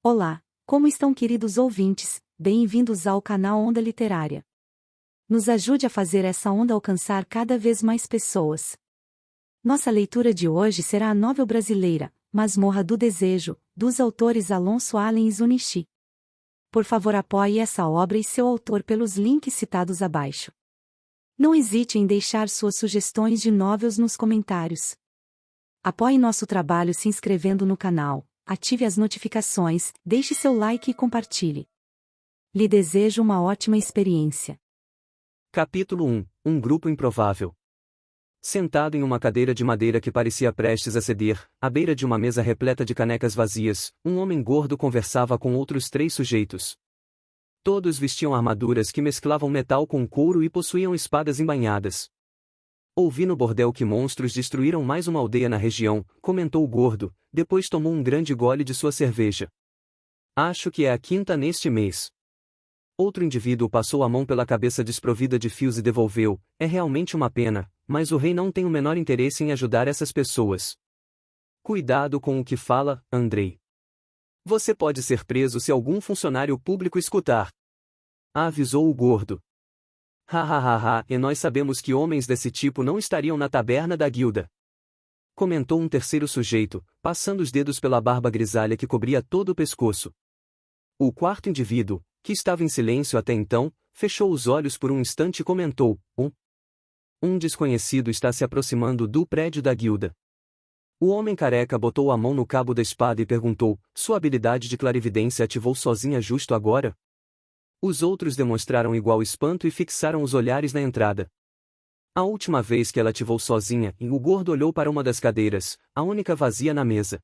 Olá, como estão, queridos ouvintes? Bem-vindos ao canal Onda Literária. Nos ajude a fazer essa onda alcançar cada vez mais pessoas. Nossa leitura de hoje será a novel brasileira, Masmorra do Desejo, dos autores Alonso Allen e Zunichi. Por favor, apoie essa obra e seu autor pelos links citados abaixo. Não hesite em deixar suas sugestões de novels nos comentários. Apoie nosso trabalho se inscrevendo no canal, ative as notificações, deixe seu like e compartilhe. Lhe desejo uma ótima experiência. Capítulo 1 – Um grupo improvável. Sentado em uma cadeira de madeira que parecia prestes a ceder, à beira de uma mesa repleta de canecas vazias, um homem gordo conversava com outros 3 sujeitos. Todos vestiam armaduras que mesclavam metal com couro e possuíam espadas embainhadas. Ouvi no bordel que monstros destruíram mais uma aldeia na região, comentou o gordo, depois tomou um grande gole de sua cerveja. Acho que é a 5ª neste mês. Outro indivíduo passou a mão pela cabeça desprovida de fios e devolveu, é realmente uma pena, mas o rei não tem o menor interesse em ajudar essas pessoas. Cuidado com o que fala, Andrei. Você pode ser preso se algum funcionário público escutar. Avisou o gordo. E nós sabemos que homens desse tipo não estariam na taberna da guilda. Comentou um terceiro sujeito, passando os dedos pela barba grisalha que cobria todo o pescoço. O quarto indivíduo, que estava em silêncio até então, fechou os olhos por um instante e comentou, um desconhecido está se aproximando do prédio da guilda. O homem careca botou a mão no cabo da espada e perguntou, sua habilidade de clarividência ativou sozinha justo agora? Os outros demonstraram igual espanto e fixaram os olhares na entrada. A última vez que ela ativou sozinha, o gordo olhou para uma das cadeiras, a única vazia na mesa.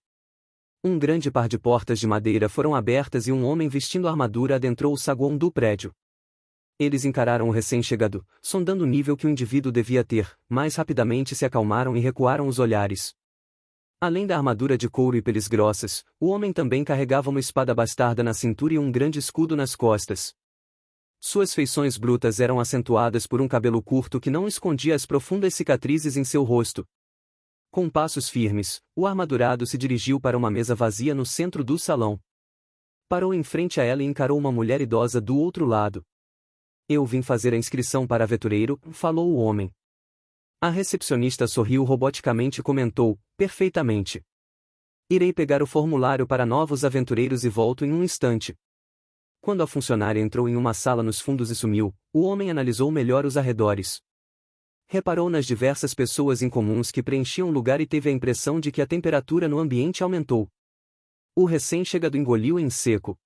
Um grande par de portas de madeira foram abertas e um homem vestindo armadura adentrou o saguão do prédio. Eles encararam o recém-chegado, sondando o nível que o indivíduo devia ter, mas rapidamente se acalmaram e recuaram os olhares. Além da armadura de couro e peles grossas, o homem também carregava uma espada bastarda na cintura e um grande escudo nas costas. Suas feições brutas eram acentuadas por um cabelo curto que não escondia as profundas cicatrizes em seu rosto. Com passos firmes, o armadurado se dirigiu para uma mesa vazia no centro do salão. Parou em frente a ela e encarou uma mulher idosa do outro lado. Eu vim fazer a inscrição para aventureiro, falou o homem. A recepcionista sorriu roboticamente e comentou, perfeitamente. Irei pegar o formulário para novos aventureiros e volto em um instante. Quando a funcionária entrou em uma sala nos fundos e sumiu, o homem analisou melhor os arredores. Reparou nas diversas pessoas incomuns que preenchiam o lugar e teve a impressão de que a temperatura no ambiente aumentou. O recém-chegado engoliu em seco.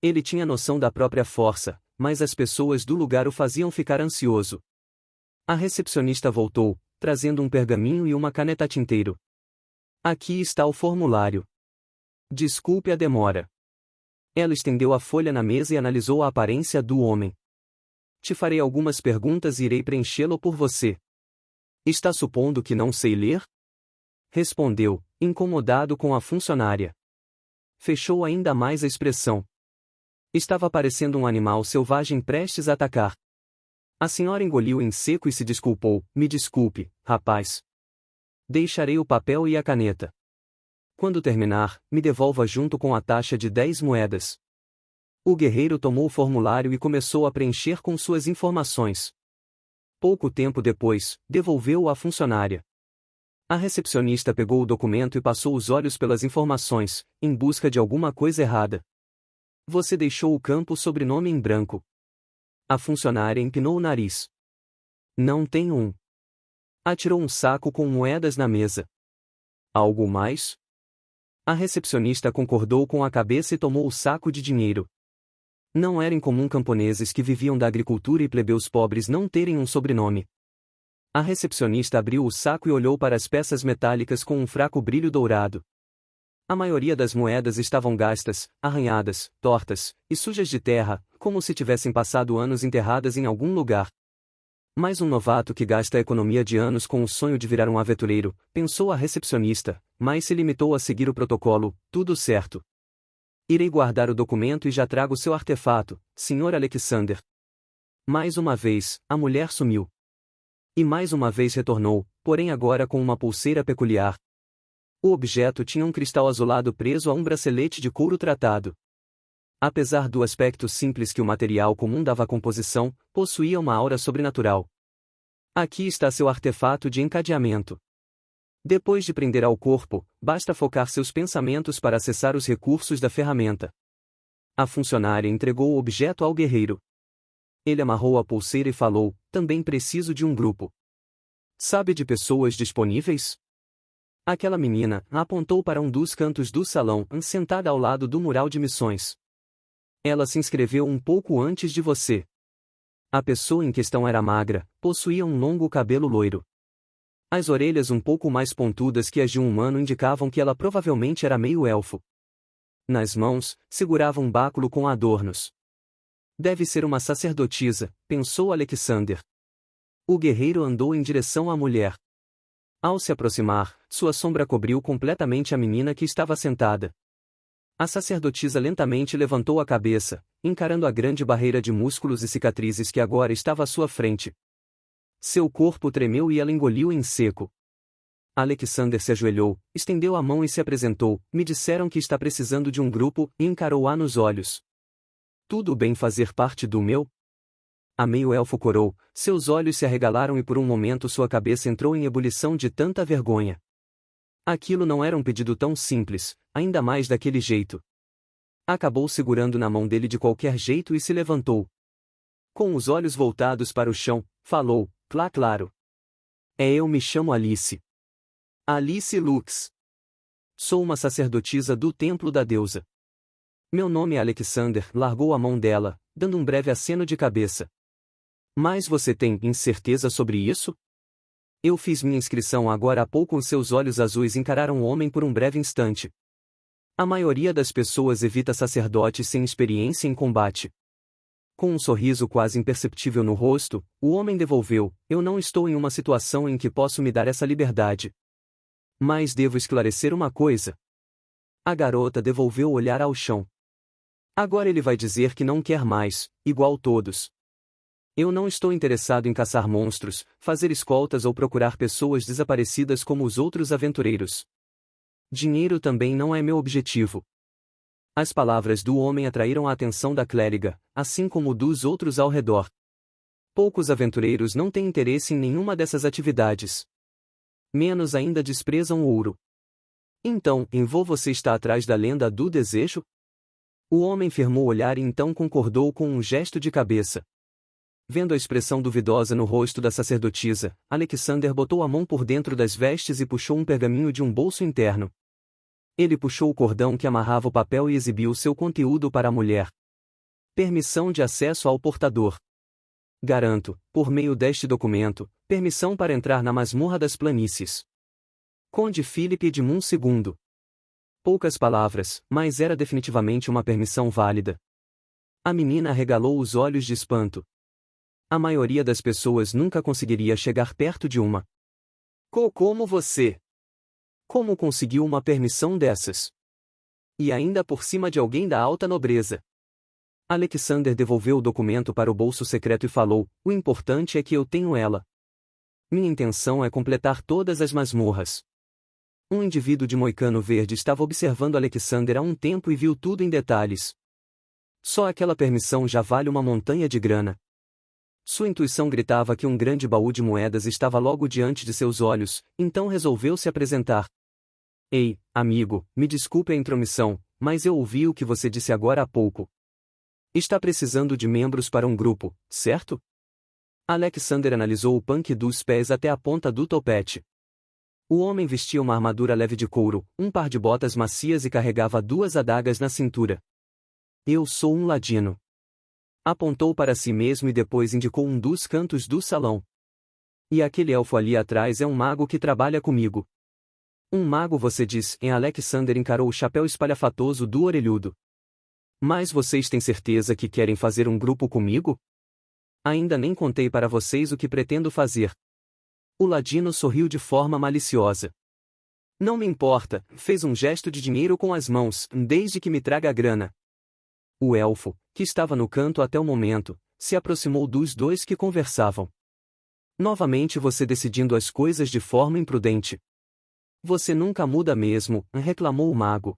Ele tinha noção da própria força, mas as pessoas do lugar o faziam ficar ansioso. A recepcionista voltou, trazendo um pergaminho e uma caneta tinteiro. Aqui está o formulário. Desculpe a demora. Ela estendeu a folha na mesa e analisou a aparência do homem. Te farei algumas perguntas e irei preenchê-lo por você. Está supondo que não sei ler? Respondeu, incomodado com a funcionária. Fechou ainda mais a expressão. Estava parecendo um animal selvagem prestes a atacar. A senhora engoliu em seco e se desculpou, me desculpe, rapaz. Deixarei o papel e a caneta. Quando terminar, me devolva junto com a taxa de 10 moedas. O guerreiro tomou o formulário e começou a preencher com suas informações. Pouco tempo depois, devolveu-o à funcionária. A recepcionista pegou o documento e passou os olhos pelas informações, em busca de alguma coisa errada. Você deixou o campo sobrenome em branco. A funcionária empinou o nariz. Não tem um. Atirou um saco com moedas na mesa. Algo mais? A recepcionista concordou com a cabeça e tomou o saco de dinheiro. Não era incomum camponeses que viviam da agricultura e plebeus pobres não terem um sobrenome. A recepcionista abriu o saco e olhou para as peças metálicas com um fraco brilho dourado. A maioria das moedas estavam gastas, arranhadas, tortas, e sujas de terra, como se tivessem passado anos enterradas em algum lugar. Mais um novato que gasta a economia de anos com o sonho de virar um aventureiro, pensou a recepcionista, mas se limitou a seguir o protocolo, tudo certo. Irei guardar o documento e já trago seu artefato, Sr. Alexander. Mais uma vez, a mulher sumiu. E mais uma vez retornou, porém agora com uma pulseira peculiar. O objeto tinha um cristal azulado preso a um bracelete de couro tratado. Apesar do aspecto simples que o material comum dava à composição, possuía uma aura sobrenatural. Aqui está seu artefato de encadeamento. Depois de prender ao corpo, basta focar seus pensamentos para acessar os recursos da ferramenta. A funcionária entregou o objeto ao guerreiro. Ele amarrou a pulseira e falou: também preciso de um grupo. Sabe de pessoas disponíveis? Aquela menina apontou para um dos cantos do salão, sentada ao lado do mural de missões. Ela se inscreveu um pouco antes de você. A pessoa em questão era magra, possuía um longo cabelo loiro. As orelhas um pouco mais pontudas que as de um humano indicavam que ela provavelmente era meio elfo. Nas mãos, segurava um báculo com adornos. Deve ser uma sacerdotisa, pensou Alexander. O guerreiro andou em direção à mulher. Ao se aproximar, sua sombra cobriu completamente a menina que estava sentada. A sacerdotisa lentamente levantou a cabeça, encarando a grande barreira de músculos e cicatrizes que agora estava à sua frente. Seu corpo tremeu e ela engoliu em seco. Alexander se ajoelhou, estendeu a mão e se apresentou. Me disseram que está precisando de um grupo, e encarou-a nos olhos. Tudo bem fazer parte do meu? A meio-elfo corou, seus olhos se arregalaram e por um momento sua cabeça entrou em ebulição de tanta vergonha. Aquilo não era um pedido tão simples, ainda mais daquele jeito. Acabou segurando na mão dele de qualquer jeito e se levantou. Com os olhos voltados para o chão, falou: claro. Eu me chamo Alice. Alice Lux. Sou uma sacerdotisa do templo da deusa. Meu nome é Alexander. Largou a mão dela, dando um breve aceno de cabeça. Mas você tem certeza sobre isso? Eu fiz minha inscrição agora há pouco. Os seus olhos azuis encararam o homem por um breve instante. A maioria das pessoas evita sacerdotes sem experiência em combate. Com um sorriso quase imperceptível no rosto, o homem devolveu: eu não estou em uma situação em que posso me dar essa liberdade. Mas devo esclarecer uma coisa. A garota devolveu o olhar ao chão. Agora ele vai dizer que não quer mais, igual todos. Eu não estou interessado em caçar monstros, fazer escoltas ou procurar pessoas desaparecidas como os outros aventureiros. Dinheiro também não é meu objetivo. As palavras do homem atraíram a atenção da clériga, assim como dos outros ao redor. Poucos aventureiros não têm interesse em nenhuma dessas atividades. Menos ainda desprezam o ouro. Então, em vão você está atrás da lenda do desejo? O homem firmou o olhar e então concordou com um gesto de cabeça. Vendo a expressão duvidosa no rosto da sacerdotisa, Alexander botou a mão por dentro das vestes e puxou um pergaminho de um bolso interno. Ele puxou o cordão que amarrava o papel e exibiu seu conteúdo para a mulher. Permissão de acesso ao portador. Garanto, por meio deste documento, permissão para entrar na masmorra das planícies. Conde Philip Edmund II. Poucas palavras, mas era definitivamente uma permissão válida. A menina arregalou os olhos de espanto. A maioria das pessoas nunca conseguiria chegar perto de uma. Como você? Como conseguiu uma permissão dessas? E ainda por cima de alguém da alta nobreza. Alexander devolveu o documento para o bolso secreto e falou: o importante é que eu tenho ela. Minha intenção é completar todas as masmorras. Um indivíduo de moicano verde estava observando Alexander há um tempo e viu tudo em detalhes. Só aquela permissão já vale uma montanha de grana. Sua intuição gritava que um grande baú de moedas estava logo diante de seus olhos, então resolveu se apresentar. Ei, amigo, me desculpe a intromissão, mas eu ouvi o que você disse agora há pouco. Está precisando de membros para um grupo, certo? Alexander analisou o punk dos pés até a ponta do topete. O homem vestia uma armadura leve de couro, um par de botas macias e carregava 2 adagas na cintura. Eu sou um ladino. Apontou para si mesmo e depois indicou um dos cantos do salão. E aquele elfo ali atrás é um mago que trabalha comigo. Um mago, você diz? Alexander encarou o chapéu espalhafatoso do orelhudo. Mas vocês têm certeza que querem fazer um grupo comigo? Ainda nem contei para vocês o que pretendo fazer. O ladino sorriu de forma maliciosa. Não me importa, fez um gesto de dinheiro com as mãos, desde que me traga a grana. O elfo, que estava no canto até o momento, se aproximou dos dois que conversavam. Novamente você decidindo as coisas de forma imprudente. Você nunca muda mesmo, reclamou o mago.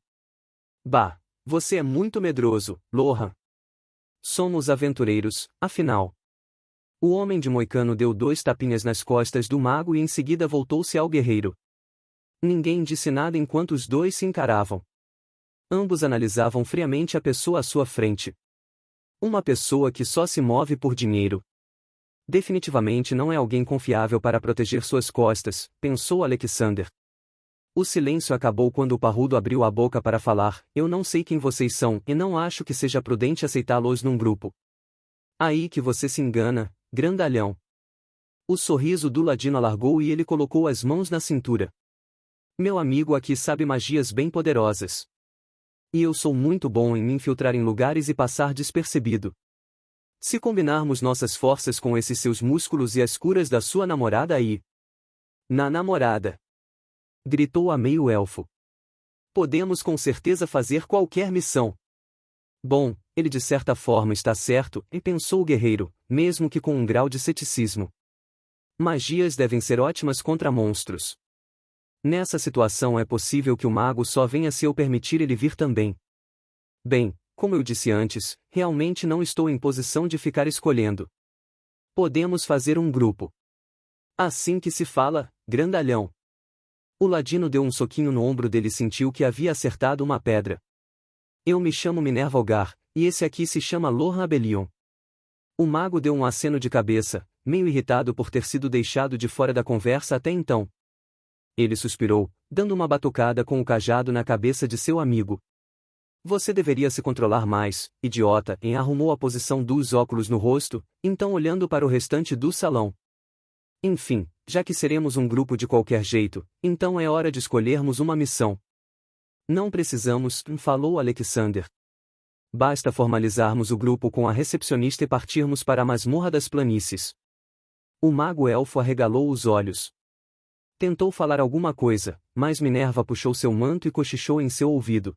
Bah, você é muito medroso, Lohan. Somos aventureiros, afinal. O homem de moicano deu 2 tapinhas nas costas do mago e em seguida voltou-se ao guerreiro. Ninguém disse nada enquanto os dois se encaravam. Ambos analisavam friamente a pessoa à sua frente. Uma pessoa que só se move por dinheiro. Definitivamente não é alguém confiável para proteger suas costas, pensou Alexander. O silêncio acabou quando o parrudo abriu a boca para falar: eu não sei quem vocês são e não acho que seja prudente aceitá-los num grupo. Aí que você se engana, grandalhão. O sorriso do ladino alargou e ele colocou as mãos na cintura. Meu amigo aqui sabe magias bem poderosas. E eu sou muito bom em me infiltrar em lugares e passar despercebido. Se combinarmos nossas forças com esses seus músculos e as curas da sua namorada aí. Na namorada! Gritou a meio-elfo. Podemos com certeza fazer qualquer missão. Bom, ele de certa forma está certo, e pensou o guerreiro, mesmo que com um grau de ceticismo. Magias devem ser ótimas contra monstros. Nessa situação é possível que o mago só venha se eu permitir ele vir também. Bem, como eu disse antes, realmente não estou em posição de ficar escolhendo. Podemos fazer um grupo. Assim que se fala, grandalhão. O ladino deu um soquinho no ombro dele e sentiu que havia acertado uma pedra. Eu me chamo Minerva Algar, e esse aqui se chama Lohan Abelion. O mago deu um aceno de cabeça, meio irritado por ter sido deixado de fora da conversa até então. Ele suspirou, dando uma batucada com o cajado na cabeça de seu amigo. Você deveria se controlar mais, idiota, e arrumou a posição dos óculos no rosto, então olhando para o restante do salão. Enfim, já que seremos um grupo de qualquer jeito, então é hora de escolhermos uma missão. Não precisamos, falou Alexander. Basta formalizarmos o grupo com a recepcionista e partirmos para a masmorra das planícies. O mago elfo arregalou os olhos. Tentou falar alguma coisa, mas Minerva puxou seu manto e cochichou em seu ouvido.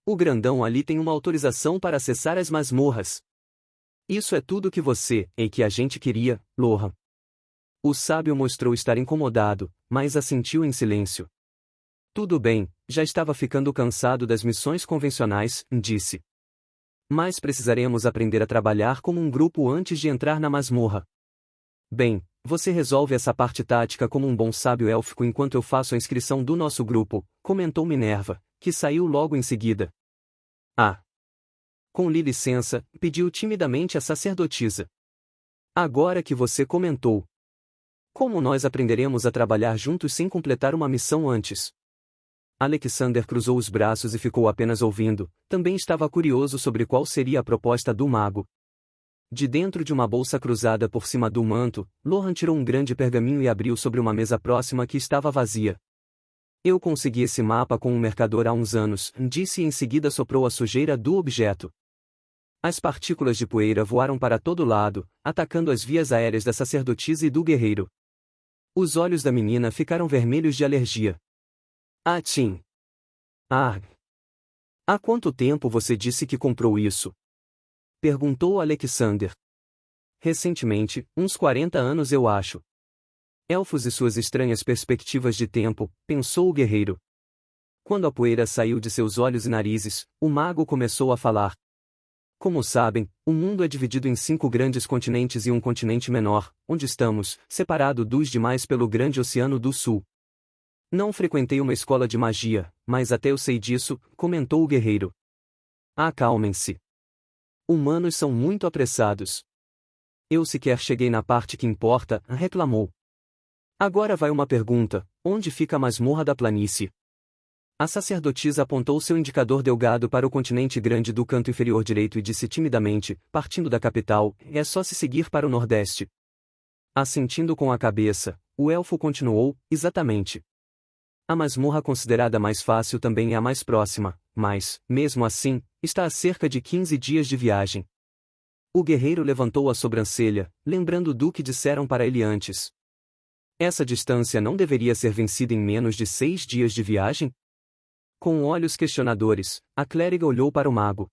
O grandão ali tem uma autorização para acessar as masmorras. Isso é tudo que você, e que a gente queria, Lohan. O sábio mostrou estar incomodado, mas assentiu em silêncio. Tudo bem, já estava ficando cansado das missões convencionais, disse. Mas precisaremos aprender a trabalhar como um grupo antes de entrar na masmorra. Bem, você resolve essa parte tática como um bom sábio élfico enquanto eu faço a inscrição do nosso grupo, comentou Minerva, que saiu logo em seguida. Ah! Com licença, pediu timidamente a sacerdotisa. Agora que você comentou. Como nós aprenderemos a trabalhar juntos sem completar uma missão antes? Alexander cruzou os braços e ficou apenas ouvindo, também estava curioso sobre qual seria a proposta do mago. De dentro de uma bolsa cruzada por cima do manto, Lohan tirou um grande pergaminho e abriu sobre uma mesa próxima que estava vazia. Eu consegui esse mapa com um mercador há uns anos, disse e em seguida soprou a sujeira do objeto. As partículas de poeira voaram para todo lado, atacando as vias aéreas da sacerdotisa e do guerreiro. Os olhos da menina ficaram vermelhos de alergia. Ah, Tim! Ah! Há quanto tempo você disse que comprou isso? Perguntou Alexander. Recentemente, uns 40 anos eu acho. Elfos e suas estranhas perspectivas de tempo, pensou o guerreiro. Quando a poeira saiu de seus olhos e narizes, o mago começou a falar. Como sabem, o mundo é dividido em 5 grandes continentes e um continente menor, onde estamos, separado dos demais pelo grande oceano do sul. Não frequentei uma escola de magia, mas até eu sei disso, comentou o guerreiro. Acalmem-se. Humanos são muito apressados. Eu sequer cheguei na parte que importa, reclamou. Agora vai uma pergunta, onde fica a masmorra da planície? A sacerdotisa apontou seu indicador delgado para o continente grande do canto inferior direito e disse timidamente, partindo da capital, é só se seguir para o nordeste. Assentindo com a cabeça, o elfo continuou, exatamente. A masmorra considerada mais fácil também é a mais próxima, mas, mesmo assim, está a cerca de 15 dias de viagem. O guerreiro levantou a sobrancelha, lembrando do que disseram para ele antes. Essa distância não deveria ser vencida em menos de 6 dias de viagem? Com olhos questionadores, a clériga olhou para o mago.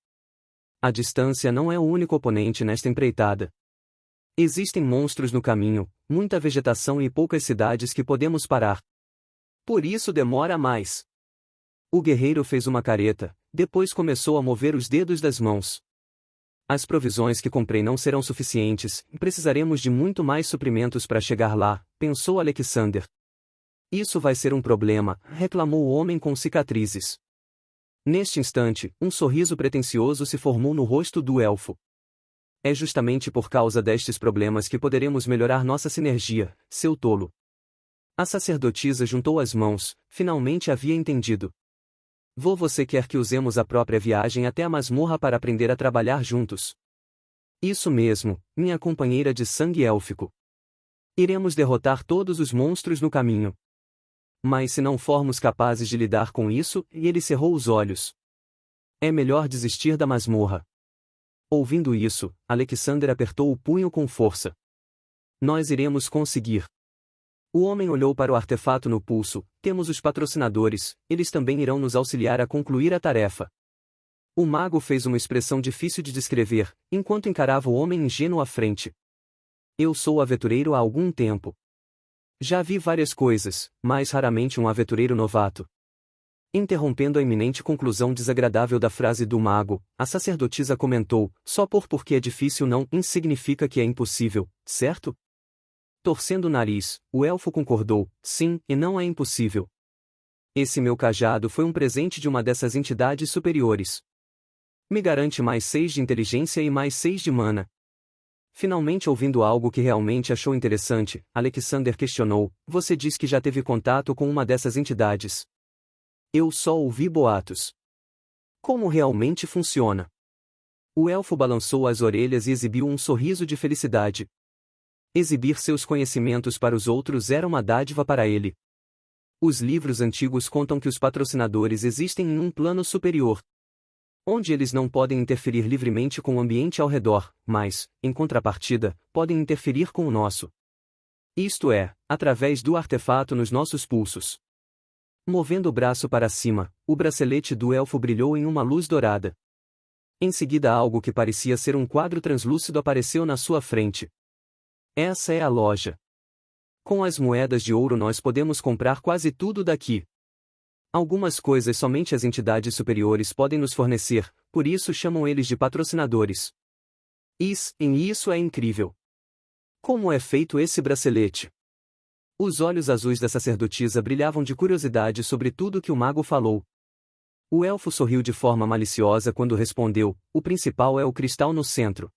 A distância não é o único oponente nesta empreitada. Existem monstros no caminho, muita vegetação e poucas cidades que podemos parar. Por isso demora mais. O guerreiro fez uma careta, depois começou a mover os dedos das mãos. As provisões que comprei não serão suficientes, precisaremos de muito mais suprimentos para chegar lá, pensou Alexander. Isso vai ser um problema, reclamou o homem com cicatrizes. Neste instante, um sorriso pretensioso se formou no rosto do elfo. É justamente por causa destes problemas que poderemos melhorar nossa sinergia, seu tolo. A sacerdotisa juntou as mãos, finalmente havia entendido. Você quer que usemos a própria viagem até a masmorra para aprender a trabalhar juntos? Isso mesmo, minha companheira de sangue élfico. Iremos derrotar todos os monstros no caminho. Mas se não formos capazes de lidar com isso, e ele cerrou os olhos. É melhor desistir da masmorra. Ouvindo isso, Alexander apertou o punho com força. Nós iremos conseguir. O homem olhou para o artefato no pulso. Temos os patrocinadores, eles também irão nos auxiliar a concluir a tarefa. O mago fez uma expressão difícil de descrever, enquanto encarava o homem ingênuo à frente. Eu sou aventureiro há algum tempo. Já vi várias coisas, mas raramente um aventureiro novato. Interrompendo a iminente conclusão desagradável da frase do mago, a sacerdotisa comentou, só porque é difícil não significa que é impossível, certo? Torcendo o nariz, o elfo concordou, sim, e não é impossível. Esse meu cajado foi um presente de uma dessas entidades superiores. Me garante mais 6 de inteligência e mais 6 de mana. Finalmente ouvindo algo que realmente achou interessante, Alexander questionou, você diz que já teve contato com uma dessas entidades. Eu só ouvi boatos. Como realmente funciona? O elfo balançou as orelhas e exibiu um sorriso de felicidade. Exibir seus conhecimentos para os outros era uma dádiva para ele. Os livros antigos contam que os patrocinadores existem em um plano superior, onde eles não podem interferir livremente com o ambiente ao redor, mas, em contrapartida, podem interferir com o nosso. Isto é, através do artefato nos nossos pulsos. Movendo o braço para cima, o bracelete do elfo brilhou em uma luz dourada. Em seguida algo que parecia ser um quadro translúcido apareceu na sua frente. Essa é a loja. Com as moedas de ouro nós podemos comprar quase tudo daqui. Algumas coisas somente as entidades superiores podem nos fornecer, por isso chamam eles de patrocinadores. Isso é incrível. Como é feito esse bracelete? Os olhos azuis da sacerdotisa brilhavam de curiosidade sobre tudo que o mago falou. O elfo sorriu de forma maliciosa quando respondeu, o principal é o cristal no centro.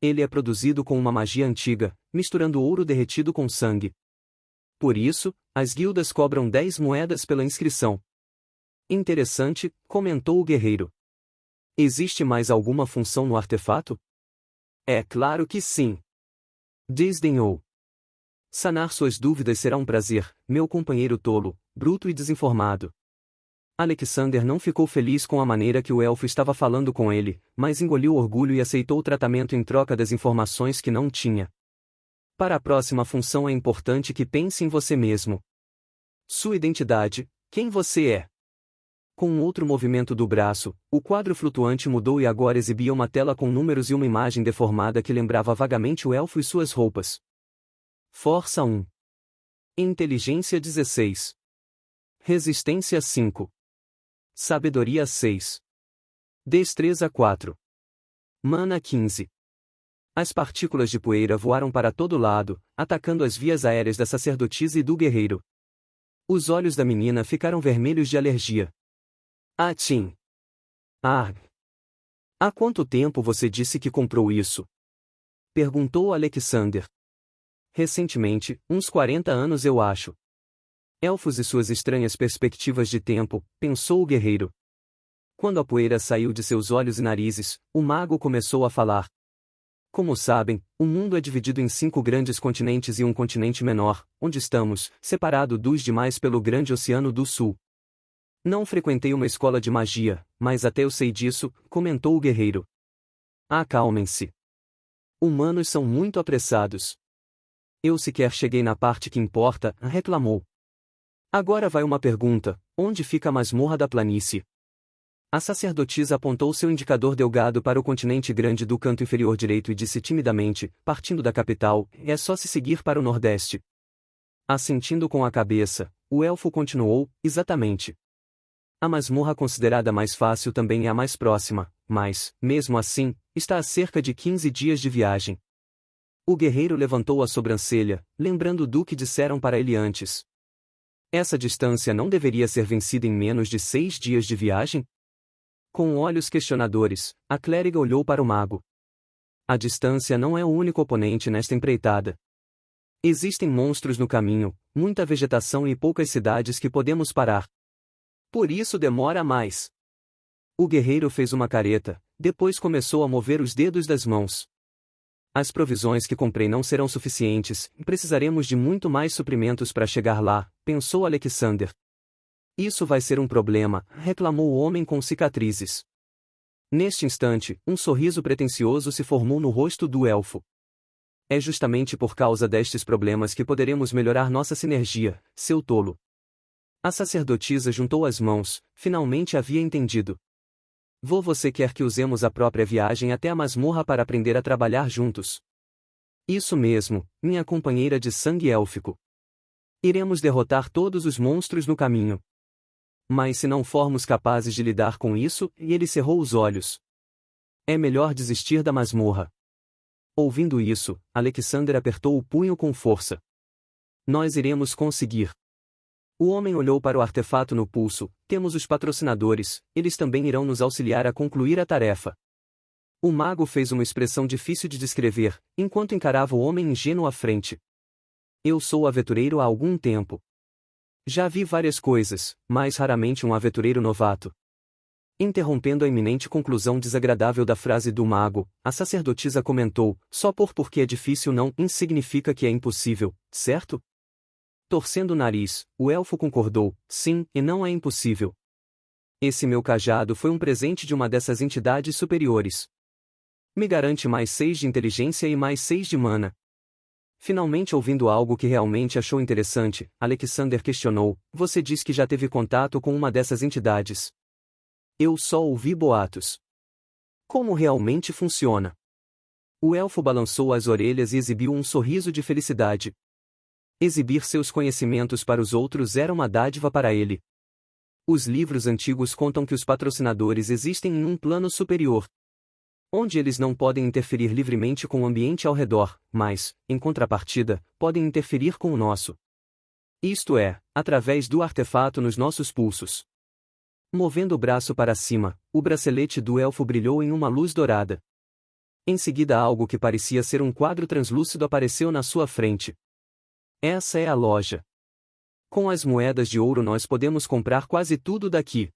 Ele é produzido com uma magia antiga, misturando ouro derretido com sangue. Por isso, as guildas cobram 10 moedas pela inscrição. Interessante, comentou o guerreiro. Existe mais alguma função no artefato? É claro que sim. Desdenhou. Sanar suas dúvidas será um prazer, meu companheiro tolo, bruto e desinformado. Alexander não ficou feliz com a maneira que o elfo estava falando com ele, mas engoliu o orgulho e aceitou o tratamento em troca das informações que não tinha. Para a próxima função é importante que pense em você mesmo. Sua identidade, quem você é. Com um outro movimento do braço, o quadro flutuante mudou e agora exibia uma tela com números e uma imagem deformada que lembrava vagamente o elfo e suas roupas. Força 1. Inteligência 16. Resistência 5. Sabedoria 6. Destreza 4. Mana 15. As partículas de poeira voaram para todo lado, atacando as vias aéreas da sacerdotisa e do guerreiro. Os olhos da menina ficaram vermelhos de alergia. Tim. Há quanto tempo você disse que comprou isso? Perguntou Alexander. Recentemente, uns 40 anos eu acho. Elfos e suas estranhas perspectivas de tempo, pensou o guerreiro. Quando a poeira saiu de seus olhos e narizes, o mago começou a falar. Como sabem, o mundo é dividido em 5 grandes continentes e um continente menor, onde estamos, separado dos demais pelo grande Oceano do Sul. Não frequentei uma escola de magia, mas até eu sei disso, comentou o guerreiro. Acalmem-se. Humanos são muito apressados. Eu sequer cheguei na parte que importa, reclamou. Agora vai uma pergunta, onde fica a masmorra da planície? A sacerdotisa apontou seu indicador delgado para o continente grande do canto inferior direito e disse timidamente, partindo da capital, é só se seguir para o nordeste. Assentindo com a cabeça, o elfo continuou, exatamente. A masmorra considerada mais fácil também é a mais próxima, mas, mesmo assim, está a cerca de 15 dias de viagem. O guerreiro levantou a sobrancelha, lembrando do que disseram para ele antes. Essa distância não deveria ser vencida em menos de 6 dias de viagem? Com olhos questionadores, a clériga olhou para o mago. A distância não é o único oponente nesta empreitada. Existem monstros no caminho, muita vegetação e poucas cidades que podemos parar. Por isso demora mais. O guerreiro fez uma careta, depois começou a mover os dedos das mãos. As provisões que comprei não serão suficientes, precisaremos de muito mais suprimentos para chegar lá, pensou Alexander. Isso vai ser um problema, reclamou o homem com cicatrizes. Neste instante, um sorriso pretensioso se formou no rosto do elfo. É justamente por causa destes problemas que poderemos melhorar nossa sinergia, seu tolo. A sacerdotisa juntou as mãos, finalmente havia entendido. Você quer que usemos a própria viagem até a masmorra para aprender a trabalhar juntos? Isso mesmo, minha companheira de sangue élfico. Iremos derrotar todos os monstros no caminho. Mas se não formos capazes de lidar com isso, e ele cerrou os olhos. É melhor desistir da masmorra. Ouvindo isso, Alexander apertou o punho com força. Nós iremos conseguir. O homem olhou para o artefato no pulso. Temos os patrocinadores, eles também irão nos auxiliar a concluir a tarefa. O mago fez uma expressão difícil de descrever, enquanto encarava o homem ingênuo à frente. Eu sou aventureiro há algum tempo. Já vi várias coisas, mas raramente um aventureiro novato. Interrompendo a iminente conclusão desagradável da frase do mago, a sacerdotisa comentou, só porque é difícil não significa que é impossível, certo? Torcendo o nariz, o elfo concordou, sim, e não é impossível. Esse meu cajado foi um presente de uma dessas entidades superiores. Me garante mais 6 de inteligência e mais 6 de mana. Finalmente ouvindo algo que realmente achou interessante, Alexander questionou, você diz que já teve contato com uma dessas entidades. Eu só ouvi boatos. Como realmente funciona? O elfo balançou as orelhas e exibiu um sorriso de felicidade. Exibir seus conhecimentos para os outros era uma dádiva para ele. Os livros antigos contam que os patrocinadores existem em um plano superior, onde eles não podem interferir livremente com o ambiente ao redor, mas, em contrapartida, podem interferir com o nosso. Isto é, através do artefato nos nossos pulsos. Movendo o braço para cima, o bracelete do elfo brilhou em uma luz dourada. Em seguida algo que parecia ser um quadro translúcido apareceu na sua frente. Essa é a loja. Com as moedas de ouro nós podemos comprar quase tudo daqui.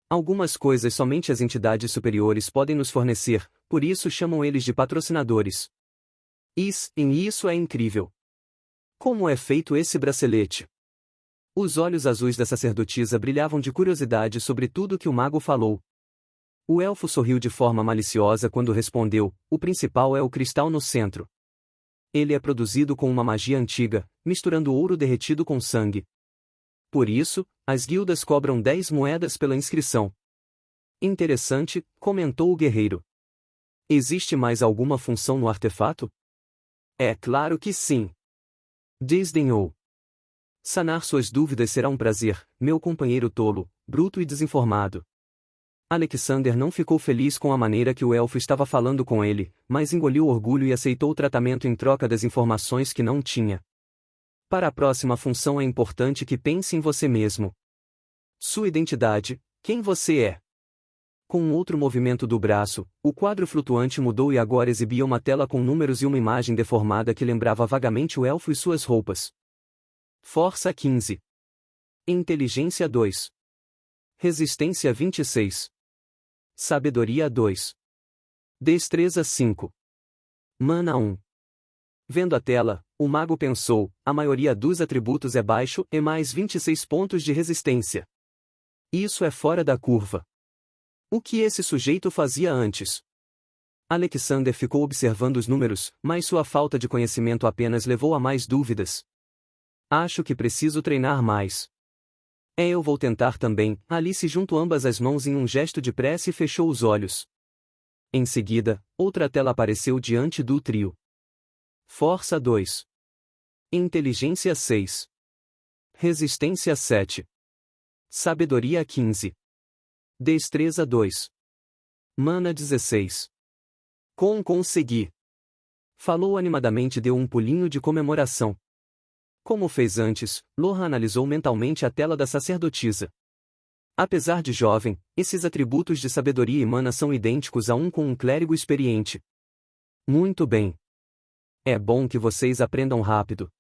Algumas coisas somente as entidades superiores podem nos fornecer, por isso chamam eles de patrocinadores. Isso é incrível. Como é feito esse bracelete? Os olhos azuis da sacerdotisa brilhavam de curiosidade sobre tudo que o mago falou. O elfo sorriu de forma maliciosa quando respondeu, o principal é o cristal no centro. Ele é produzido com uma magia antiga, misturando ouro derretido com sangue. Por isso, as guildas cobram 10 moedas pela inscrição. Interessante, comentou o guerreiro. Existe mais alguma função no artefato? É claro que sim. Desdenhou. Sanar suas dúvidas será um prazer, meu companheiro tolo, bruto e desinformado. Alexander não ficou feliz com a maneira que o elfo estava falando com ele, mas engoliu o orgulho e aceitou o tratamento em troca das informações que não tinha. Para a próxima função é importante que pense em você mesmo. Sua identidade, quem você é. Com um outro movimento do braço, o quadro flutuante mudou e agora exibia uma tela com números e uma imagem deformada que lembrava vagamente o elfo e suas roupas. Força 15. Inteligência 2. Resistência 26. Sabedoria 2. Destreza 5. Mana 1. Vendo a tela, o mago pensou, a maioria dos atributos é baixo e mais 26 pontos de resistência. Isso é fora da curva. O que esse sujeito fazia antes? Alexander ficou observando os números, mas sua falta de conhecimento apenas levou a mais dúvidas. Acho que preciso treinar mais. Eu vou tentar também. Alice juntou ambas as mãos em um gesto de prece e fechou os olhos. Em seguida, outra tela apareceu diante do trio. Força 2. Inteligência 6. Resistência 7. Sabedoria 15. Destreza 2. Mana 16. Consegui. Falou animadamente e deu um pulinho de comemoração. Como fez antes, Lohan analisou mentalmente a tela da sacerdotisa. Apesar de jovem, esses atributos de sabedoria e mana são idênticos a um com um clérigo experiente. Muito bem. É bom que vocês aprendam rápido.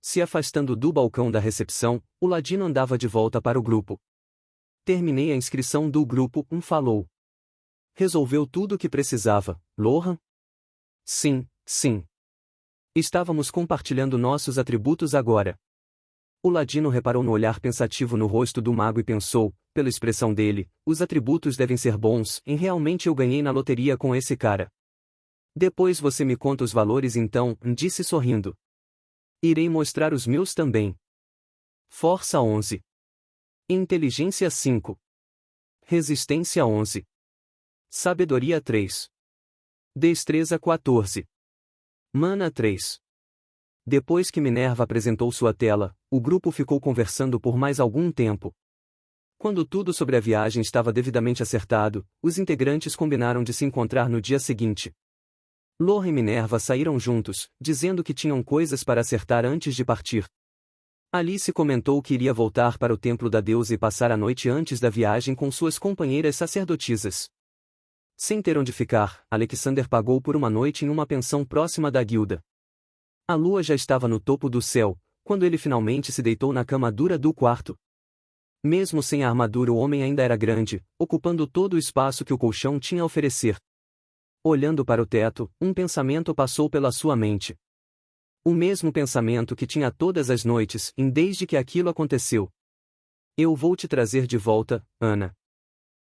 Se afastando do balcão da recepção, o ladino andava de volta para o grupo. Terminei a inscrição do grupo, falou. Resolveu tudo o que precisava, Lohan? Sim. Estávamos compartilhando nossos atributos agora. O ladino reparou no olhar pensativo no rosto do mago e pensou, pela expressão dele, os atributos devem ser bons, realmente eu ganhei na loteria com esse cara. Depois você me conta os valores então, disse sorrindo. Irei mostrar os meus também. Força 11. Inteligência 5. Resistência 11. Sabedoria 3. Destreza 14. Mana 3. Depois que Minerva apresentou sua tela, o grupo ficou conversando por mais algum tempo. Quando tudo sobre a viagem estava devidamente acertado, os integrantes combinaram de se encontrar no dia seguinte. Lohan e Minerva saíram juntos, dizendo que tinham coisas para acertar antes de partir. Alice comentou que iria voltar para o templo da deusa e passar a noite antes da viagem com suas companheiras sacerdotisas. Sem ter onde ficar, Alexander pagou por uma noite em uma pensão próxima da guilda. A lua já estava no topo do céu, quando ele finalmente se deitou na cama dura do quarto. Mesmo sem a armadura, o homem ainda era grande, ocupando todo o espaço que o colchão tinha a oferecer. Olhando para o teto, um pensamento passou pela sua mente. O mesmo pensamento que tinha todas as noites, desde que aquilo aconteceu. Eu vou te trazer de volta, Ana.